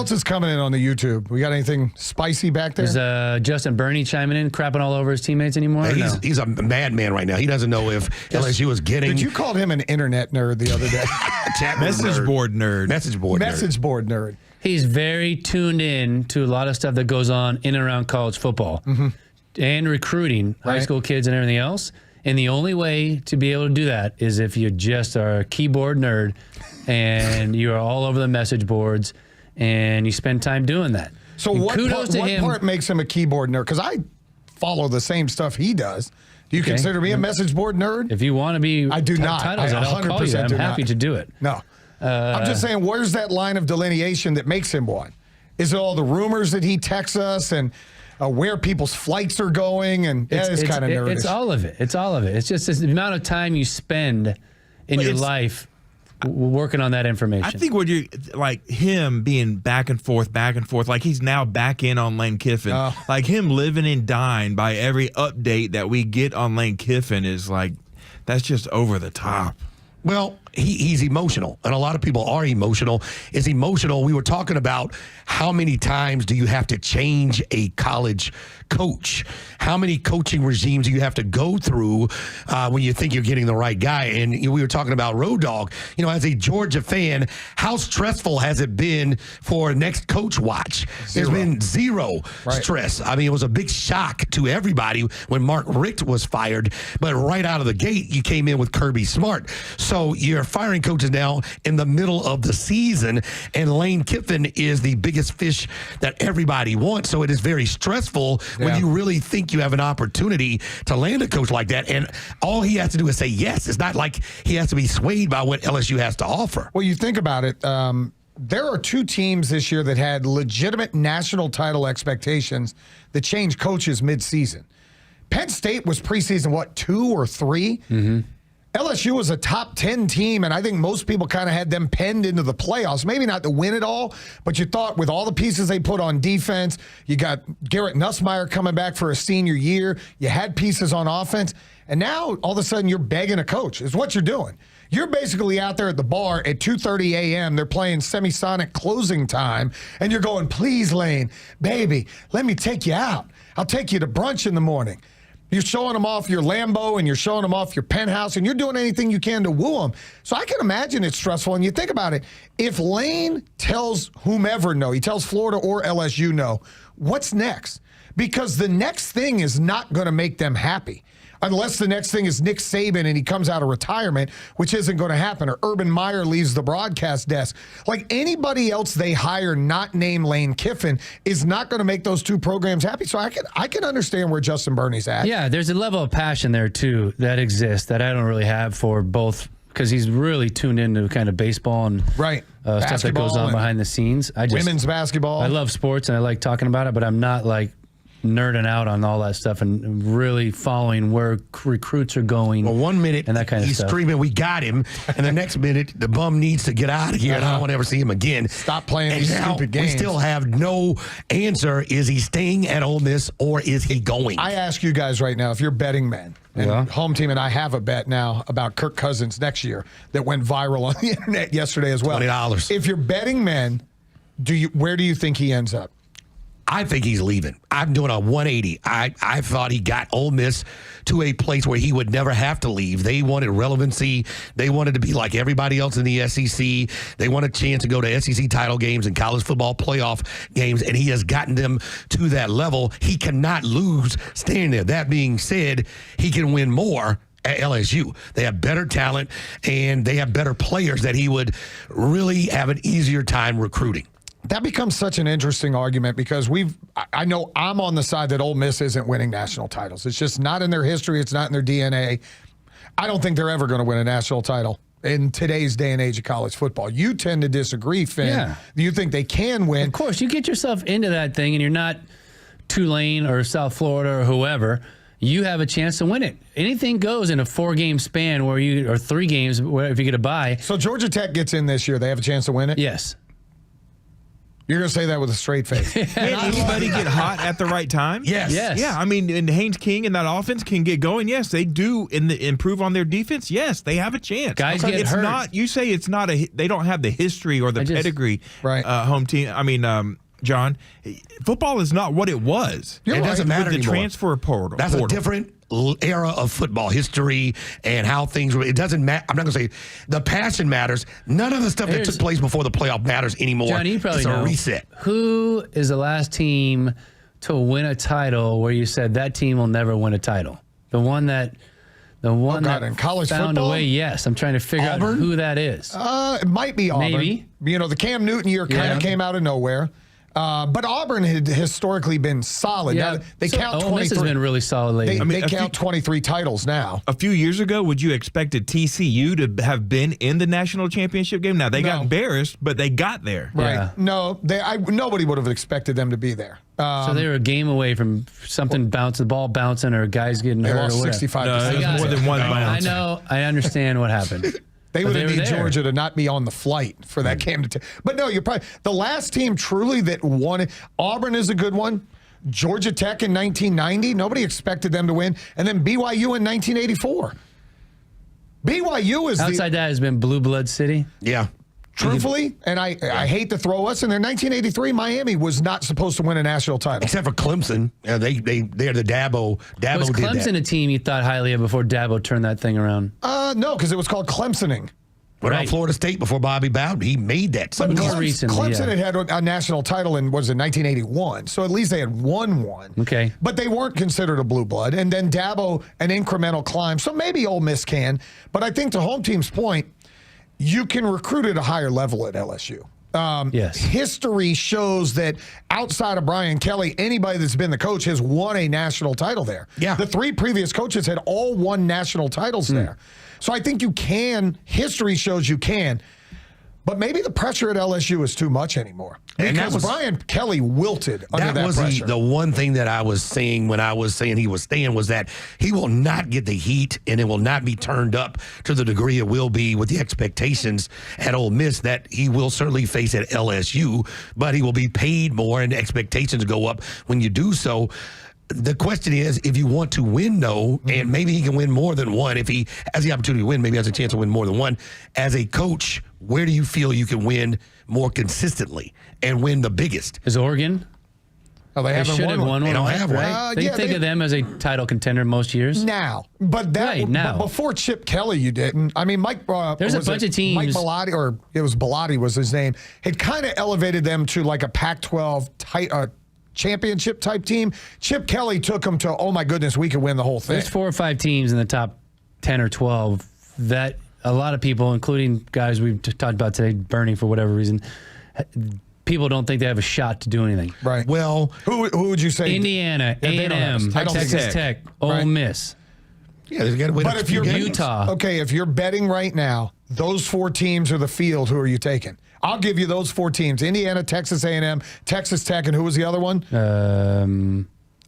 else is coming in on the YouTube? We got anything spicy back there? Is Justin Burney chiming in, crapping all over his teammates anymore? Hey, he's a madman right now. He doesn't know if LSU is getting. Did you call him an internet nerd the other day? Message board nerd. Message board nerd. He's very tuned in to a lot of stuff that goes on in and around college football and recruiting high school kids and everything else. And the only way to be able to do that is if you just are a keyboard nerd and you are all over the message boards and you spend time doing that. So what part makes him a keyboard nerd? Because I follow the same stuff he does. Do you consider me a message board nerd? If you want to be, I do not. Titles, I 100% call you. I'm do happy not. to do it. No. I'm just saying, where's that line of delineation that makes him one? Is it all the rumors that he texts us and where people's flights are going? And it's kind of nerdish. It's all of it. It's all of it. It's just the amount of time you spend in your life working on that information. I think what you like him being back and forth, like he's now back in on Lane Kiffin. Like him living and dying by every update that we get on Lane Kiffin is like, that's just over the top. Well, he's emotional, and a lot of people are emotional. Is emotional. We were talking about how many times do you have to change a college coach? How many coaching regimes do you have to go through when you think you're getting the right guy? And we were talking about Road Dogg. As a Georgia fan, how stressful has it been for next coach watch? There's been zero stress. I mean, it was a big shock to everybody when Mark Richt was fired, but right out of the gate, you came in with Kirby Smart. So you're firing coaches now in the middle of the season, and Lane Kiffin is the biggest fish that everybody wants. So it is very stressful when you really think you have an opportunity to land a coach like that, and all he has to do is say yes. It's not like he has to be swayed by what LSU has to offer. Well, you think about it. There are two teams this year that had legitimate national title expectations that changed coaches mid-season. Penn State was preseason, 2 or 3? Mm-hmm. LSU was a top 10 team, and I think most people kind of had them penned into the playoffs. Maybe not to win it all, but you thought with all the pieces they put on defense, you got Garrett Nussmeier coming back for a senior year, you had pieces on offense, and now all of a sudden you're begging a coach is what you're doing. You're basically out there at the bar at 2:30 a.m. They're playing semisonic closing time, and you're going, please, Lane, baby, let me take you out. I'll take you to brunch in the morning. You're showing them off your Lambo and you're showing them off your penthouse and you're doing anything you can to woo them. So I can imagine it's stressful. And you think about it, if Lane tells whomever no, he tells Florida or LSU no, what's next? Because the next thing is not going to make them happy. Unless the next thing is Nick Saban and he comes out of retirement, which isn't going to happen, or Urban Meyer leaves the broadcast desk. Like anybody else they hire not named Lane Kiffin is not going to make those two programs happy. So I can understand where Justin Burney's at. Yeah, there's a level of passion there, too, that exists that I don't really have for both, because he's really tuned into kind of baseball and stuff that goes on behind the scenes. Women's basketball. I love sports and I like talking about it, but I'm not like nerding out on all that stuff and really following where recruits are going. Well, 1 minute and that kind of he's stuff. Screaming, we got him, and the next minute the bum needs to get out of here, and I don't want to ever see him again. Stop playing these stupid games. We still have no answer. Is he staying at Ole Miss or is he going? I ask you guys right now, if you're betting men, and Home Team and I have a bet now about Kirk Cousins next year that went viral on the internet yesterday as well. $20. If you're betting men, where do you think he ends up? I think he's leaving. I'm doing a 180. I thought he got Ole Miss to a place where he would never have to leave. They wanted relevancy. They wanted to be like everybody else in the SEC. They want a chance to go to SEC title games and college football playoff games, and he has gotten them to that level. He cannot lose staying there. That being said, he can win more at LSU. They have better talent, and they have better players that he would really have an easier time recruiting. That becomes such an interesting argument because I know I'm on the side that Ole Miss isn't winning national titles. It's just not in their history. It's not in their DNA. I don't think they're ever going to win a national title in today's day and age of college football. You tend to disagree, Finn. Yeah. You think they can win. Of course, you get yourself into that thing and you're not Tulane or South Florida or whoever. You have a chance to win it. Anything goes in a 4-game span or 3 games where if you get a bye. So Georgia Tech gets in this year. They have a chance to win it? Yes. You're going to say that with a straight face. Can anybody get hot at the right time? Yes. Yeah, I mean, and Haynes King and that offense can get going. Yes, they do. Improve on their defense. Yes, they have a chance. Guys get it's hurt. Not. You say it's not a. They don't have the history or the pedigree. Right. Home team. I mean, John, football is not what it was. It doesn't matter with the anymore. transfer portal. That's a different era of football history and how things were. It doesn't matter. I'm not going to say the passion matters. None of the stuff that took place before the playoff matters anymore. John, you probably it's a know. reset. Who is the last team to win a title where you said that team will never win a title? The one that in college found football? a way. Yes, I'm trying to figure out who that is. It might be Auburn. Maybe. You know, the Cam Newton year kind of came out of nowhere. But Auburn had historically been solid. Yeah, Now, they count Ole 23. Miss has been really solid lately. They count 23 titles now. A few years ago, would you expected TCU to have been in the national championship game? Now, they got embarrassed, but they got there. Right. Yeah. No, nobody would have expected them to be there. So they were a game away from something the ball bouncing, or guys getting They hurt lost or whatever. 65 No, to it was more than one bounce. I know. I understand what happened. They would have were need there. Georgia to not be on the flight for that game. But no, you're probably the last team truly that won it. Auburn is a good one. Georgia Tech in 1990, nobody expected them to win. And then BYU in 1984. BYU is Outside that has been Blue Blood City. Yeah. truthfully, and I hate to throw us in there. 1983, Miami was not supposed to win a national title. Except for Clemson. They're the Dabo. Dabo Was did Clemson that. a team you thought highly of before Dabo turned that thing around? No, because it was called Clemsoning. What about Right. Florida State before Bobby Bowden? He made that. But Something more recently, Clemson yeah. had a national title in, was it 1981? So at least they had won one. Okay. But they weren't considered a blue blood. And then Dabo, an incremental climb. So maybe Ole Miss can. But I think to Home Team's point, you can recruit at a higher level at LSU. Yes. History shows that outside of Brian Kelly, anybody that's been the coach has won a national title there. Yeah. The three previous coaches had all won national titles there. So I think you can. History shows you can. But maybe the pressure at LSU is too much anymore. And that Because was- Brian Kelly wilted under that was pressure. the one thing that I was saying when I was saying he was staying was that he will not get the heat and it will not be turned up to the degree it will be with the expectations at Ole Miss that he will certainly face at LSU, but he will be paid more and expectations go up when you do so. The question is, if you want to win, though, and maybe he can win more than one, if he has the opportunity to win, maybe has a chance to win more than one. As a coach, where do you feel you can win more consistently and win the biggest? Is Oregon? Oh, they They haven't should have won won They one. don't right? have one. Right? They yeah, think they- of them as a title contender most years. now. But that Right, now. But before Chip Kelly, you didn't. I mean, Mike. There's a was bunch it of teams- Mike Bellotti, or it was Bellotti was his name. Had kind of elevated them to like a Pac-12 championship type team. Chip Kelly took them to, oh my goodness, we could win the whole thing. There's 4 or 5 teams in the top 10 or 12 that a lot of people, including guys we've talked about today, Bernie for whatever reason, people don't think they have a shot to do anything. Right. Well, Who would you say? Indiana, Yeah, they don't have A&M, a title. Texas Tech, Ole Right. Miss. yeah, they've got to win But a if few you're games. Utah. Okay, if you're betting right now, those 4 teams are the field. Who are you taking? I'll give you those 4 teams: Indiana, Texas A&M, Texas Tech, and who was the other one?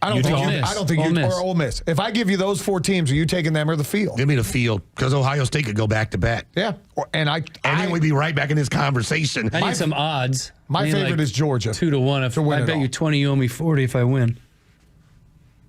I don't Utah. think. Ole Miss. I don't think Ole you Miss. or Ole Miss. If I give you those 4 teams, are you taking them or the field? Give me the field because Ohio State could go back to back. Yeah, and And then we'd be right back in this conversation. I need some odds. my I need favorite is Georgia. 2 to 1. If to win I it bet all. you 20, you owe me 40 if I win.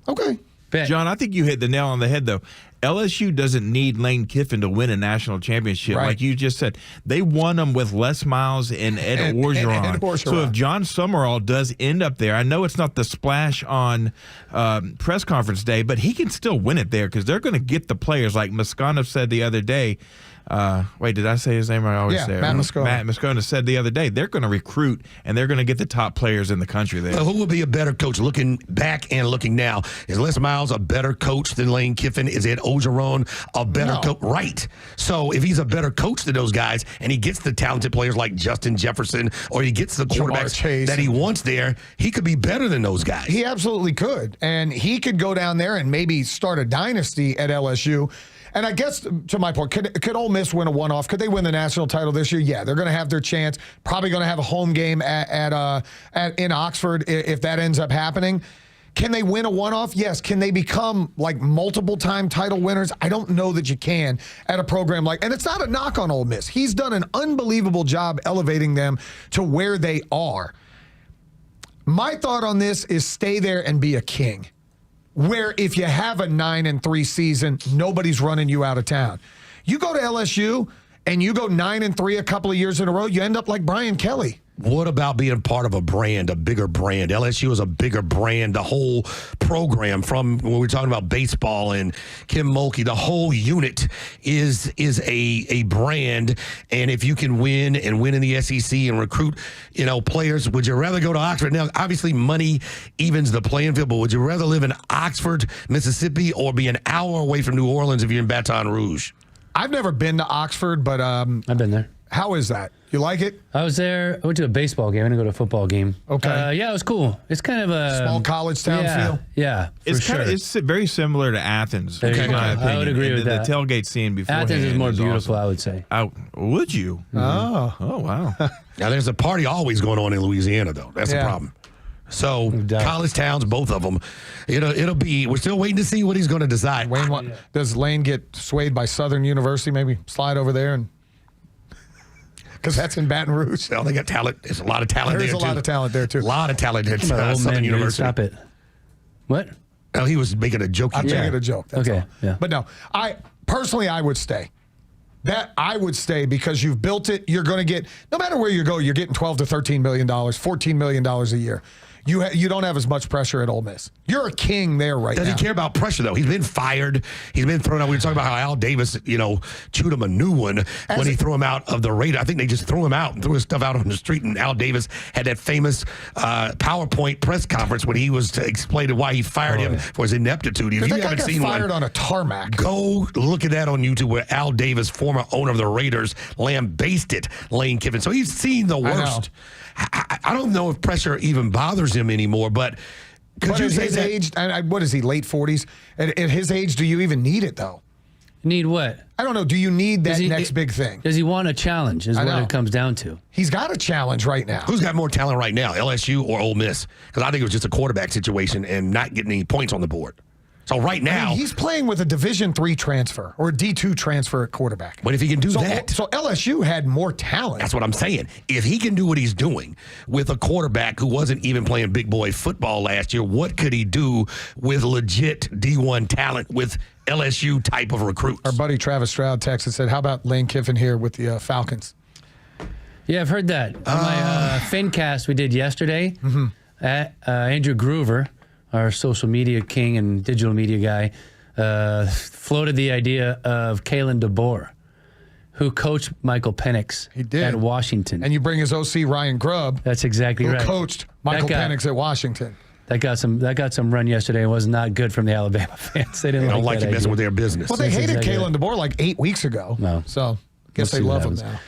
Okay. Bet. John, I think you hit the nail on the head, though. LSU doesn't need Lane Kiffin to win a national championship. Right. Like you just said, they won them with Les Miles and Ed Orgeron. Ed Orgeron. So if John Summerall does end up there, I know it's not the splash on press conference day, but he can still win it there because they're going to get the players. Like Moscona said the other day. Wait, did I say his name? I always Yeah, say it. Matt Moscona. Matt Moscona said the other day they're going to recruit and they're going to get the top players in the country there. Who will be a better coach looking back and looking now? Is Les Miles a better coach than Lane Kiffin? Is Ed Orgeron a better No. coach? Right. So if he's a better coach than those guys and he gets the talented players like Justin Jefferson or he gets the quarterbacks Chase. that he wants there, he could be better than those guys. He absolutely could. And he could go down there and maybe start a dynasty at LSU. And I guess, to my point, could Ole Miss win a one-off? Could they win the national title this year? Yeah, they're going to have their chance. Probably going to have a home game in Oxford if that ends up happening. Can they win a one-off? Yes. Can they become like multiple-time title winners? I don't know that you can at a program like, and it's not a knock on Ole Miss. He's done an unbelievable job elevating them to where they are. My thought on this is stay there and be a king. Where if you have a 9-3 season, nobody's running you out of town. You go to LSU and you go 9-3 a couple of years in a row, you end up like Brian Kelly. What about being part of a brand, a bigger brand? LSU is a bigger brand. The whole program, from when we're talking about baseball and Kim Mulkey, the whole unit is a brand. And if you can win and win in the SEC and recruit, players, would you rather go to Oxford? Now, obviously, money evens the playing field, but would you rather live in Oxford, Mississippi, or be an hour away from New Orleans if you're in Baton Rouge? I've never been to Oxford, but I've been there. How is that? You like it? I was there. I went to a baseball game. I didn't go to a football game. Okay. Yeah, it was cool. It's kind of a small college town feel. Yeah, It's for sure. It's very similar to Athens. There you in go. my opinion. I would agree And with that. The tailgate scene before Athens is more beautiful, awesome. I would say. Would you? Oh. Oh, wow. Now, there's a party always going on in Louisiana, though. That's the problem. So, doubt. college towns, both of them. It'll be, we're still waiting to see what he's going to decide. Does Lane get swayed by Southern University? Maybe slide over there and. Because that's in Baton Rouge. Well, they got talent. There's a lot of talent there, too. There's a lot of talent there, too. A lot of talent at Old Southern man, University. Stop it. What? Oh, he was making a joke. I'm making a joke. That's Okay, all. yeah. But no, I would stay. I would stay because you've built it. You're going to get, no matter where you go, you're getting $12 to $13 million, $14 million a year. You don't have as much pressure at Ole Miss. You're a king there right now. Does he care about pressure, though? He's been fired. He's been thrown out. We were talking about how Al Davis, chewed him a new one when he threw him out of the Raiders. I think they just threw him out and threw his stuff out on the street. And Al Davis had that famous PowerPoint press conference when he was explaining why he fired him for his ineptitude. If you haven't seen fired one, on a tarmac. go look at that on YouTube where Al Davis, former owner of the Raiders, lambasted Lane Kiffin. So he's seen the worst. I don't know if pressure even bothers him anymore, but could you say his that? age, what is he, late 40s? At his age, do you even need it, though? Need what? I don't know. Do you need that next big thing? Does he want a challenge is what it comes down to. He's got a challenge right now. Who's got more talent right now, LSU or Ole Miss? Because I think it was just a quarterback situation and not getting any points on the board. So right now, he's playing with a Division III transfer or a D2 transfer at quarterback. But if he can do that. So LSU had more talent. That's what I'm saying. If he can do what he's doing with a quarterback who wasn't even playing big boy football last year, what could he do with legit D1 talent with LSU type of recruits? Our buddy Travis Stroud texted, said, how about Lane Kiffin here with the Falcons? Yeah, I've heard that. On my FinCast we did yesterday, Andrew Groover, our social media king and digital media guy, floated the idea of Kalen DeBoer, who coached Michael Penix at Washington. And you bring his OC Ryan Grubb. That's exactly right. Who coached Michael Penix at Washington. That got some run yesterday and was not good from the Alabama fans. They don't like you messing with their business. Well, they hated Kalen DeBoer like 8 weeks ago. No. So I guess they love him now.